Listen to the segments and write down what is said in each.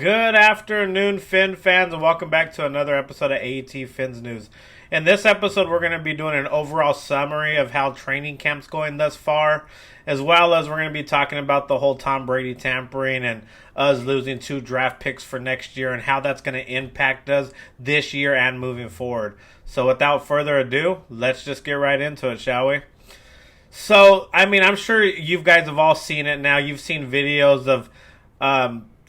Good afternoon, Finn fans, and welcome back to another episode of AET Fins News. In this episode, we're going to be doing an overall summary of how training camp's going thus far, as well as we're going to be talking about the whole Tom Brady tampering and us losing 2 draft picks for next year and how that's going to impact us this year and moving forward. So without further ado, let's just get right into it, shall we? So, I'm sure you guys have all seen it now. You've seen videos of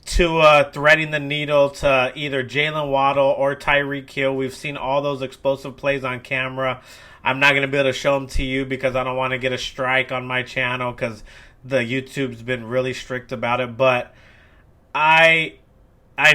Tua threading the needle to either Jalen Waddle or Tyreek Hill. We've seen all those explosive plays on camera. I'm not going to be able to show them to you because I don't want to get a strike on my channel because the YouTube's been really strict about it. But I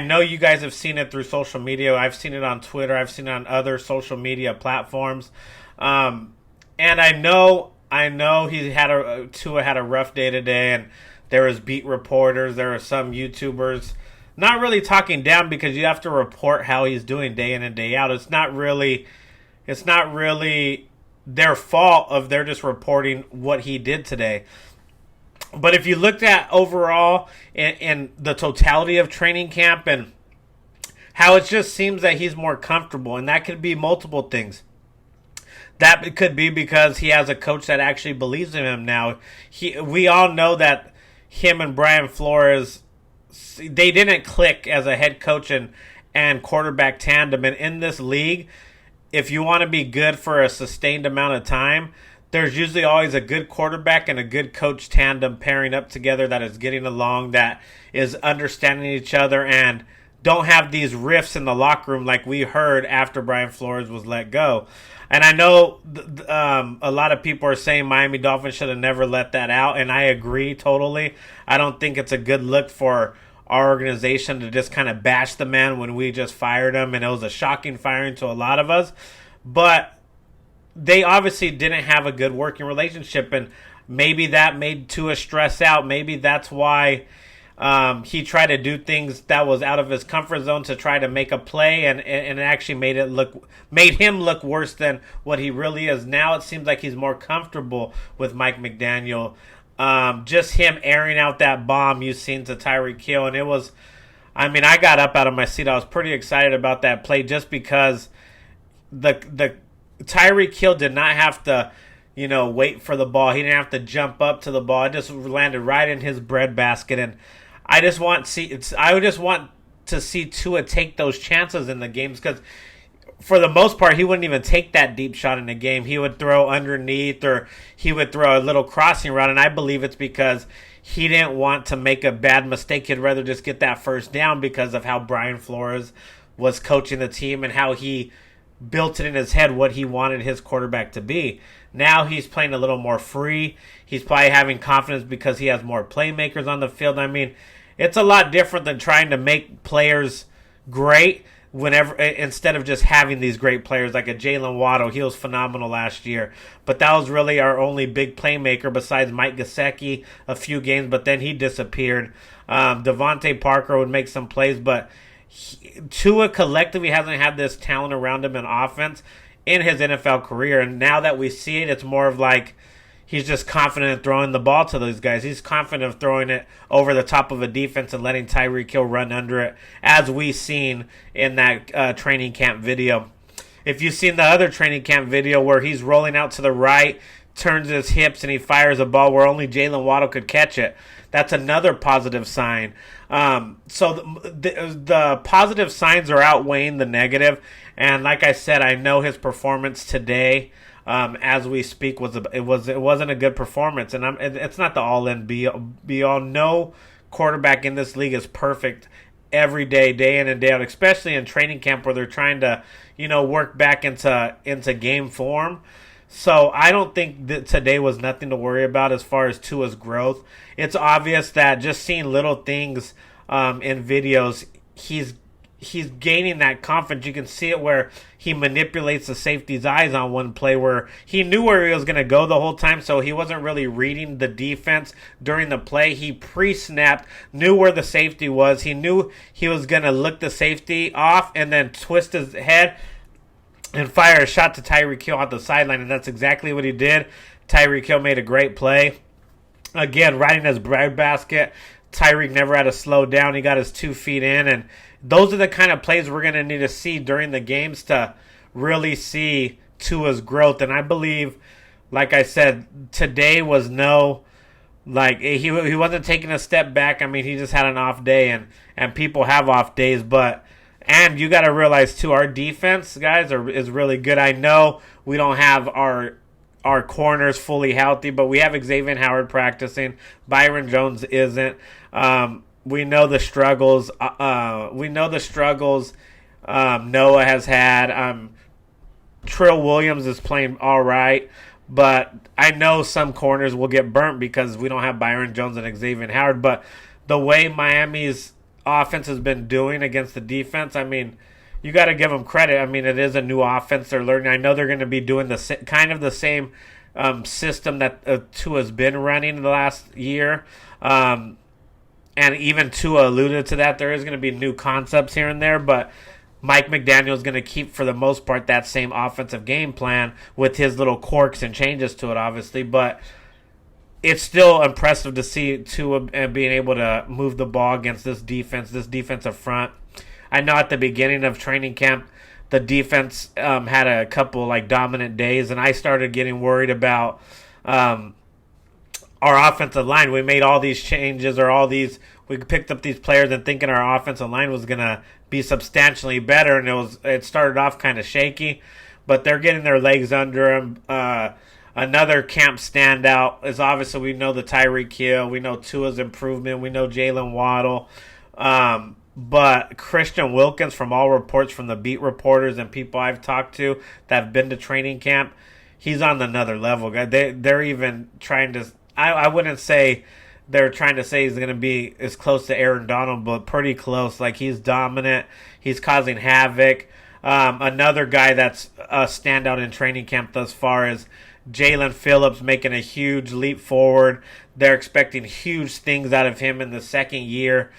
know you guys have seen it through social media. I've seen it on Twitter. I've seen it on other social media platforms. And I know Tua had a rough day today, and there was beat reporters. There were some YouTubers not really talking down because you have to report how he's doing day in and day out. It's not really their fault of they're just reporting what he did today. But if you looked at overall in the totality of training camp and how it just seems that he's more comfortable, and that could be multiple things. That could be because he has a coach that actually believes in him now. We all know that him and Brian Flores, they didn't click as a head coach and quarterback tandem. And in this league, if you want to be good for a sustained amount of time, there's usually always a good quarterback and a good coach tandem pairing up together that is getting along, that is understanding each other, and don't have these rifts in the locker room like we heard after Brian Flores was let go. And I know a lot of people are saying Miami Dolphins should have never let that out, and I agree totally. I don't think it's a good look for our organization to just kind of bash the man when we just fired him, and it was a shocking firing to a lot of us. But they obviously didn't have a good working relationship, and maybe that made Tua stress out. Maybe that's why he tried to do things that was out of his comfort zone to try to make a play, and it actually made him look worse than what he really is. Now it seems like he's more comfortable with Mike McDaniel. Just him airing out that bomb you've seen to Tyreek Hill, and it was, I got up out of my seat. I was pretty excited about that play just because the Tyreek Hill did not have to wait for the ball. He didn't have to jump up to the ball. It just landed right in his breadbasket, and I just want to see Tua take those chances in the games, because for the most part, he wouldn't even take that deep shot in the game. He would throw underneath, or he would throw a little crossing route, and I believe it's because he didn't want to make a bad mistake. He'd rather just get that first down because of how Brian Flores was coaching the team and how he built it in his head what he wanted his quarterback to be. Now he's playing a little more free. He's probably having confidence because he has more playmakers on the field. It's a lot different than trying to make players great instead of just having these great players like a Jalen Waddle. He was phenomenal last year, but that was really our only big playmaker besides Mike Gesicki a few games, but then he disappeared. Devontae Parker would make some plays, but Tua collectively hasn't had this talent around him in offense in his NFL career, and now that we see it, it's more of like he's just confident in throwing the ball to those guys. He's confident of throwing it over the top of a defense and letting Tyreek Hill run under it, as we've seen in that training camp video. If you've seen the other training camp video where he's rolling out to the right, turns his hips, and he fires a ball where only Jalen Waddle could catch it, that's another positive sign. So the positive signs are outweighing the negative. And like I said, I know his performance today, as we speak, it wasn't a good performance. And it's not the all-in be all. No quarterback in this league is perfect every day, day in and day out, especially in training camp where they're trying to, work back into game form. So I don't think that today was nothing to worry about as far as Tua's growth. It's obvious that just seeing little things in videos, he's gaining that confidence. You can see it where he manipulates the safety's eyes on one play where he knew where he was going to go the whole time, so he wasn't really reading the defense during the play. He pre-snapped, knew where the safety was. He knew he was going to look the safety off and then twist his head and fire a shot to Tyreek Hill on the sideline, and that's exactly what he did. Tyreek Hill made a great play. Again, right in his breadbasket Tyreek never had to slow down. He got his 2 feet in, and those are the kind of plays we're going to need to see during the games to really see Tua's growth. And I believe, like I said, today was no, like, he wasn't taking a step back. I mean, he just had an off day, and people have off days. And you got to realize, too, our defense, guys, is really good. I know we don't have our corners fully healthy, but we have Xavier Howard practicing. Byron Jones isn't. We know the struggles. Noah has had. Trill Williams is playing all right, but I know some corners will get burnt because we don't have Byron Jones and Xavier Howard. But the way Miami's offense has been doing against the defense, I mean, you got to give them credit. I mean, it is a new offense they're learning. I know they're going to be doing the same system that Tua's been running the last year. And even Tua alluded to that. There is going to be new concepts here and there, but Mike McDaniel is going to keep, for the most part, that same offensive game plan with his little quirks and changes to it, obviously. But it's still impressive to see Tua being able to move the ball against this defensive front. I know at the beginning of training camp, the defense had a couple like dominant days, and I started getting worried about our offensive line. We made all these changes, we picked up these players and thinking our offensive line was going to be substantially better, and it started off kind of shaky, but they're getting their legs under them. Another camp standout is obviously we know the Tyreek Hill, we know Tua's improvement, we know Jalen Waddle, but Christian Wilkins, from all reports from the beat reporters and people I've talked to that have been to training camp, he's on another level. They're even trying to, I wouldn't say they're trying to say he's going to be as close to Aaron Donald, but pretty close. Like, he's dominant. He's causing havoc. Another guy that's a standout in training camp thus far is Jalen Phillips, making a huge leap forward. They're expecting huge things out of him in the second year.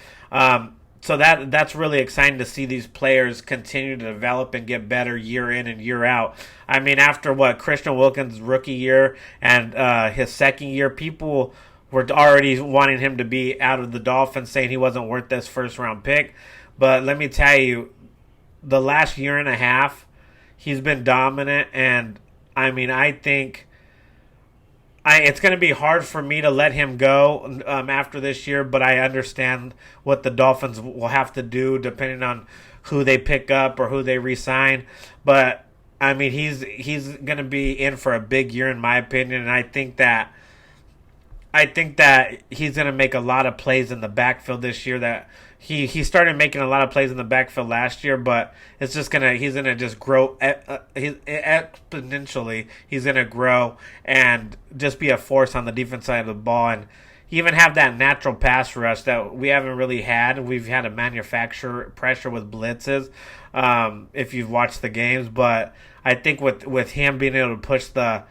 So that's really exciting to see these players continue to develop and get better year in and year out. I mean, after Christian Wilkins' rookie year and his second year, people were already wanting him to be out of the Dolphins, saying he wasn't worth this first-round pick. But let me tell you, the last year and a half, he's been dominant. And, I mean, I think it's going to be hard for me to let him go after this year, but I understand what the Dolphins will have to do depending on who they pick up or who they re-sign. But, I mean, he's going to be in for a big year, in my opinion, and I think that he's going to make a lot of plays in the backfield this year. That he started making a lot of plays in the backfield last year, but he's going to just grow exponentially. He's going to grow and just be a force on the defense side of the ball, and even have that natural pass rush that we haven't really had. We've had to manufacture pressure with blitzes, if you've watched the games. But I think with him being able to push the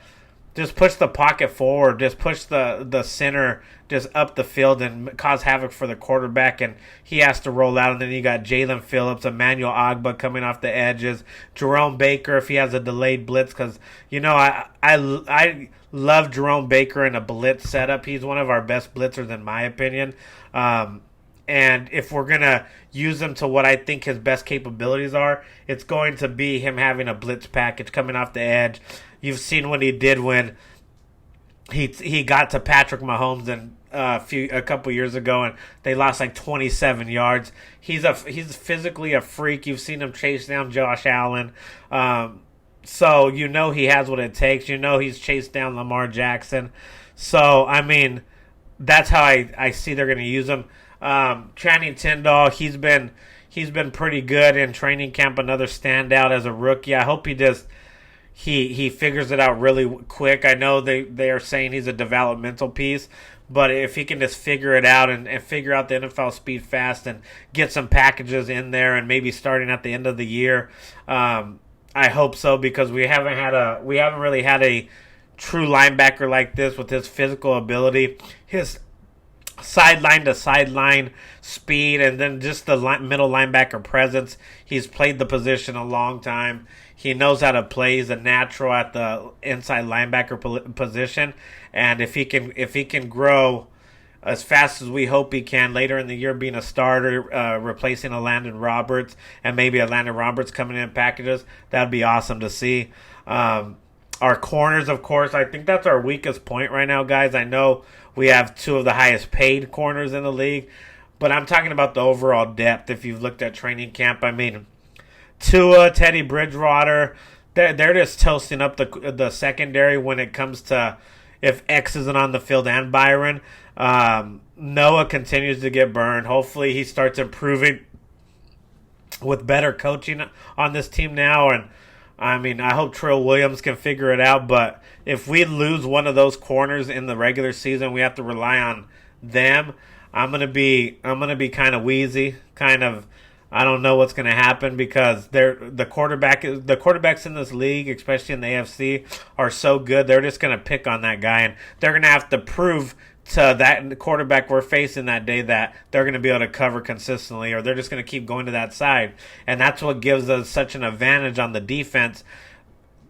pocket forward, just push the center just up the field and cause havoc for the quarterback, and he has to roll out. And then you got Jalen Phillips, Emmanuel Ogbah coming off the edges, Jerome Baker if he has a delayed blitz, because I love Jerome Baker in a blitz setup. He's one of our best blitzers in my opinion. And if we're going to use him to what I think his best capabilities are, it's going to be him having a blitz package coming off the edge. You've seen what he did when he got to Patrick Mahomes a couple years ago, and they lost like 27 yards. He's physically a freak. You've seen him chase down Josh Allen. So he has what it takes. He's chased down Lamar Jackson. So, I mean, that's how I see they're going to use him. Channing Tindall, he's been pretty good in training camp. Another standout as a rookie. I hope he figures it out really quick. I know they are saying he's a developmental piece, but if he can just figure it out and figure out the NFL speed fast and get some packages in there and maybe starting at the end of the year, I hope so, because we haven't really had a true linebacker like this with his physical ability, his sideline to sideline speed, and then just the middle linebacker presence. He's played the position a long time. He knows how to play. He's a natural at the inside linebacker position, and if he can grow as fast as we hope he can later in the year, being a starter, replacing a Landon Roberts, and maybe a Landon Roberts coming in packages. That'd be awesome to see. Our corners, of course, I think that's our weakest point right now, guys. I know we have two of the highest paid corners in the league, but I'm talking about the overall depth. If you've looked at training camp, I mean, Tua, Teddy Bridgewater, they're just toasting up the secondary when it comes to if X isn't on the field and Byron. Noah continues to get burned. Hopefully he starts improving with better coaching on this team now. And I mean, I hope Trill Williams can figure it out. But if we lose one of those corners in the regular season, we have to rely on them. I'm gonna be kind of wheezy, kind of. I don't know what's going to happen because the quarterbacks in this league, especially in the AFC, are so good. They're just going to pick on that guy, and they're going to have to prove to that quarterback we're facing that day that they're going to be able to cover consistently, or they're just going to keep going to that side. And that's what gives us such an advantage on the defense.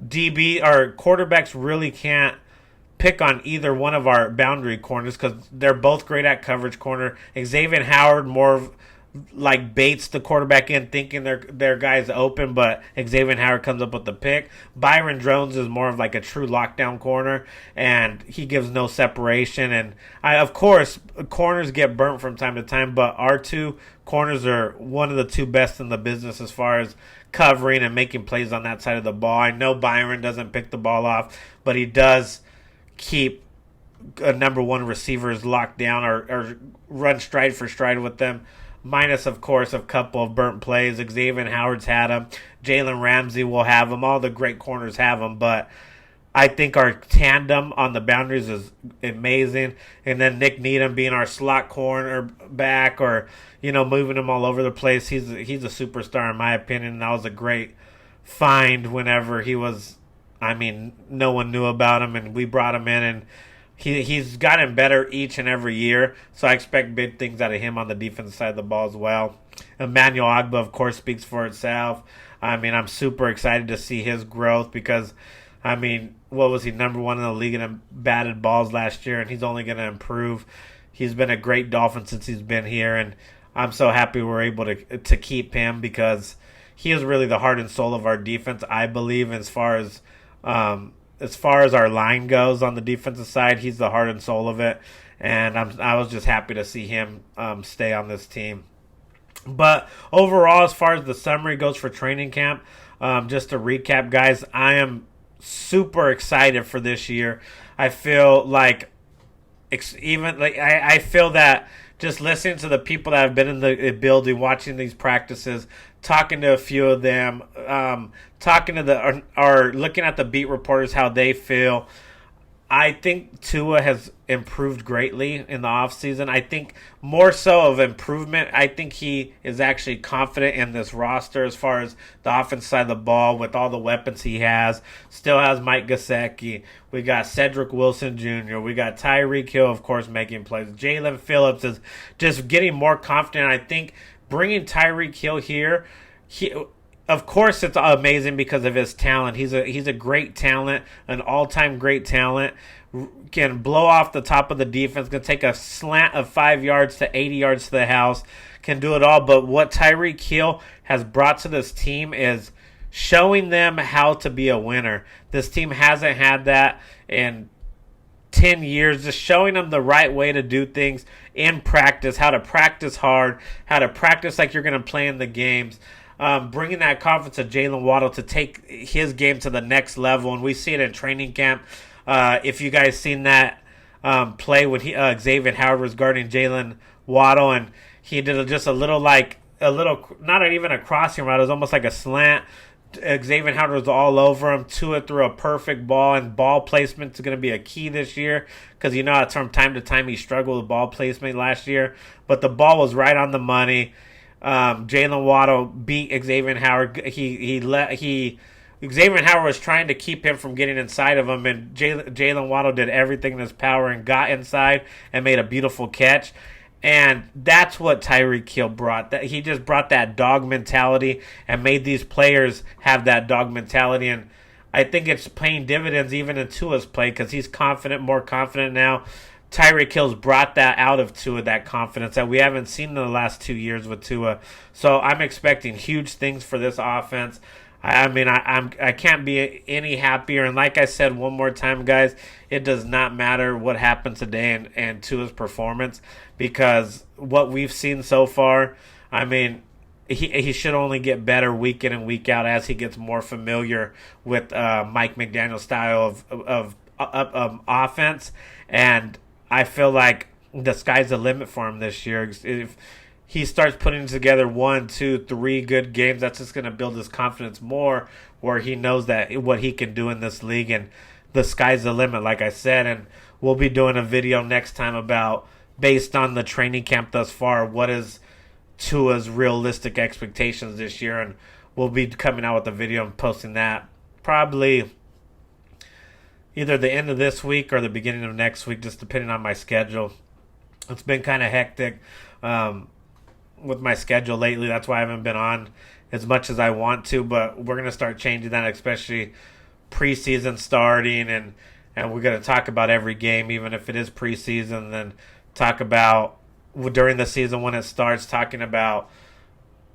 DB or quarterbacks really can't pick on either one of our boundary corners because they're both great at coverage corner. Xavier Howard more like baits the quarterback in thinking their guy's open, but Xavier Howard comes up with the pick. Byron Jones is more of like a true lockdown corner, and he gives no separation. And of course, corners get burnt from time to time, but our two corners are one of the two best in the business as far as covering and making plays on that side of the ball. I know Byron doesn't pick the ball off, but he does keep number one receivers locked down or run stride for stride with them. Minus, of course, a couple of burnt plays. Xavier Howard's had them. Jalen Ramsey will have them. All the great corners have them. But I think our tandem on the boundaries is amazing. And then Nick Needham being our slot cornerback or, moving him all over the place. He's a superstar in my opinion. That was a great find whenever he was, no one knew about him. And we brought him in and He's gotten better each and every year, so I expect big things out of him on the defensive side of the ball as well. Emmanuel Ogbah, of course, speaks for itself. I'm super excited to see his growth because, what was he, number one in the league in batted balls last year, and he's only going to improve. He's been a great Dolphin since he's been here, and I'm so happy we're able to keep him because he is really the heart and soul of our defense, I believe, as far as our line goes on the defensive side. He's the heart and soul of it, and I was just happy to see him stay on this team. But overall, as far as the summary goes for training camp, just to recap, guys, I am super excited for this year. I feel like I feel that just listening to the people that have been in the building, watching these practices, talking to a few of them, talking to or looking at the beat reporters, how they feel. I think Tua has improved greatly in the offseason. I think more so of improvement. I think he is actually confident in this roster as far as the offense side of the ball with all the weapons he has. Still has Mike Gesicki. We got Cedric Wilson Jr. We got Tyreek Hill, of course, making plays. Jalen Phillips is just getting more confident. I think bringing Tyreek Hill here, of course, it's amazing because of his talent. He's a great talent, an all-time great talent. Can blow off the top of the defense. Can take a slant of 5 yards to 80 yards to the house. Can do it all. But what Tyreek Hill has brought to this team is showing them how to be a winner. This team hasn't had that in 10 years, just showing them the right way to do things in practice, how to practice hard, how to practice like you're going to play in the games. Bringing that confidence of Jalen Waddle to take his game to the next level, and we see it in training camp. If you guys seen that play when Xavier Howard was guarding Jalen Waddle, and he did just a little, not even a crossing route, it was almost like a slant. Xavier Howard was all over him. Tua threw a perfect ball, and ball placement is going to be a key this year because from time to time he struggled with ball placement last year, but the ball was right on the money. Jalen Waddle beat Xavier Howard. Xavier Howard was trying to keep him from getting inside of him, and Jalen Waddle did everything in his power and got inside and made a beautiful catch. And that's what Tyreek Hill brought. That he just brought that dog mentality and made these players have that dog mentality. And I think it's paying dividends even in Tua's play because he's more confident now. Tyreek Hill's brought that out of Tua, that confidence that we haven't seen in the last 2 years with Tua. So I'm expecting huge things for this offense. I can't be any happier. And like I said one more time, guys, it does not matter what happened today and Tua's performance, because what we've seen so far, I mean, he should only get better week in and week out as he gets more familiar with Mike McDaniel's style of offense. And I feel like the sky's the limit for him this year. If he starts putting together 1, 2, 3 good games, that's just going to build his confidence more, where he knows that what he can do in this league, and the sky's the limit, like I said. And we'll be doing a video next time about, based on the training camp thus far, what is Tua's realistic expectations this year, and we'll be coming out with a video and posting that probably either the end of this week or the beginning of next week, just depending on my schedule. It's been kind of hectic with my schedule lately. That's why I haven't been on as much as I want to, but we're going to start changing that, especially preseason starting, and we're going to talk about every game, even if it is preseason, then talk about during the season when it starts, talking about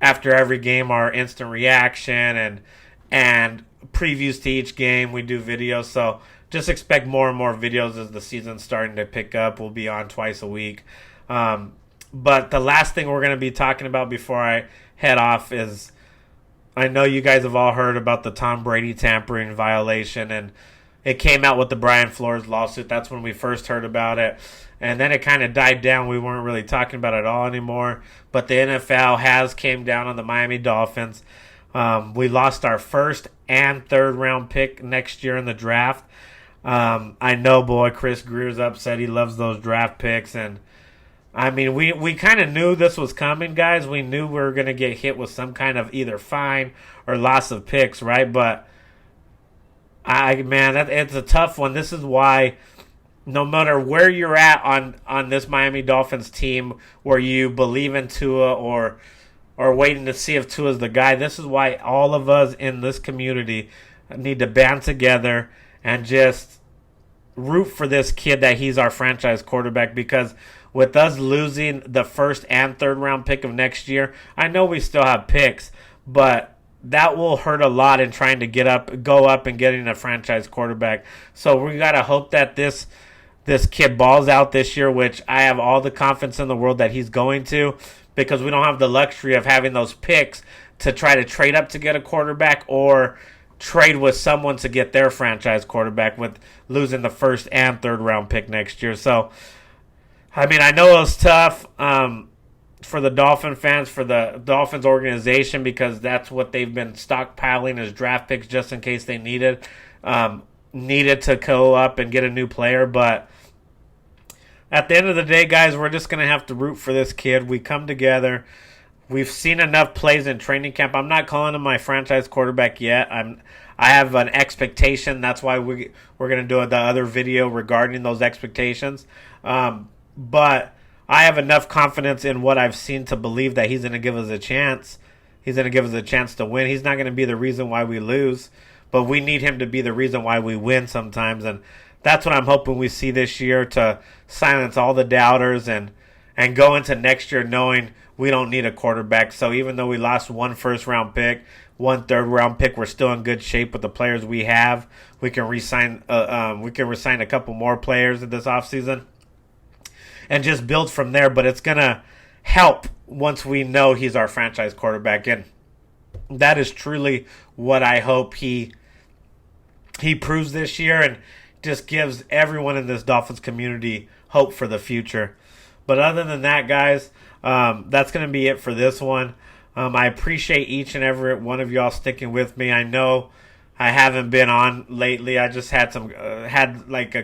after every game our instant reaction and previews to each game. We do videos, so just expect more and more videos as the season's starting to pick up. We'll be on twice a week. But the last thing we're going to be talking about before I head off is, I know you guys have all heard about the Tom Brady tampering violation, and it came out with the Brian Flores lawsuit. That's when we first heard about it. And then it kind of died down. We weren't really talking about it at all anymore. But the NFL has came down on the Miami Dolphins. We lost our first and third round pick next year in the draft. I know, boy, Chris Greer's upset. He loves those draft picks. And, I mean, we kind of knew this was coming, guys. We knew we were going to get hit with some kind of either fine or loss of picks, right? But, it's a tough one. This is why, no matter where you're at on this Miami Dolphins team, where you believe in Tua or waiting to see if Tua's the guy, this is why all of us in this community need to band together and just root for this kid that he's our franchise quarterback. Because with us losing the first and third round pick of next year, I know we still have picks, but that will hurt a lot in trying to go up and getting a franchise quarterback. So we got to hope that this kid balls out this year, which I have all the confidence in the world that he's going to, because we don't have the luxury of having those picks to try to trade up to get a quarterback or trade with someone to get their franchise quarterback, with losing the first and third round pick next year. So, I mean, I know it was tough for the Dolphin fans, for the Dolphins organization, because that's what they've been stockpiling as draft picks just in case they needed to go up and get a new player. But at the end of the day, guys, we're just going to have to root for this kid. We come together. We've seen enough plays in training camp. I'm not calling him my franchise quarterback yet. I have an expectation. That's why we're going to do the other video regarding those expectations. But I have enough confidence in what I've seen to believe that he's going to give us a chance. He's going to give us a chance to win. He's not going to be the reason why we lose, but we need him to be the reason why we win sometimes. And that's what I'm hoping we see this year, to silence all the doubters and go into next year knowing we don't need a quarterback. So even though we lost one first-round pick, one third-round pick, we're still in good shape with the players we have. We can re-sign a couple more players in this offseason and just build from there. But it's going to help once we know he's our franchise quarterback. And that is truly what I hope he proves this year, and just gives everyone in this Dolphins community hope for the future. But other than that, guys, that's going to be it for this one. I appreciate each and every one of y'all sticking with me. I know I haven't been on lately. I just had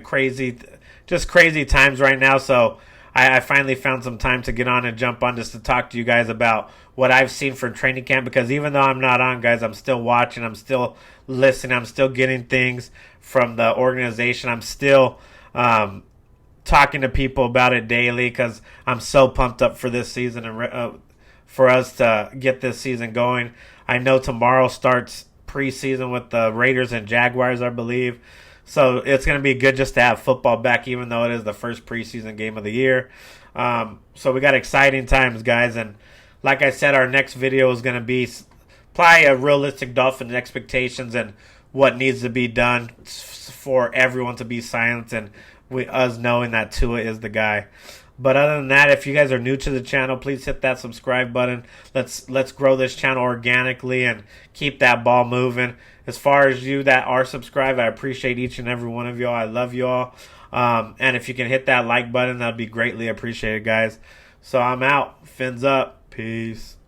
crazy times right now. So I finally found some time to get on and jump on just to talk to you guys about what I've seen for training camp. Because even though I'm not on, guys, I'm still watching. I'm still listening. I'm still getting things from the organization. I'm still talking to people about it daily, because I'm so pumped up for this season and for us to get this season going. I know tomorrow starts preseason with the Raiders and Jaguars, I believe. So it's going to be good just to have football back, even though it is the first preseason game of the year. So we got exciting times, guys. And like I said, our next video is going to be probably a realistic Dolphins expectations and what needs to be done for everyone to be silent and us knowing that Tua is the guy. But other than that, if you guys are new to the channel, please hit that subscribe button. Let's grow this channel organically and keep that ball moving. As far as you that are subscribed, I appreciate each and every one of y'all. I love y'all. And if you can hit that like button, that would be greatly appreciated, guys. So I'm out. Fins up. Peace.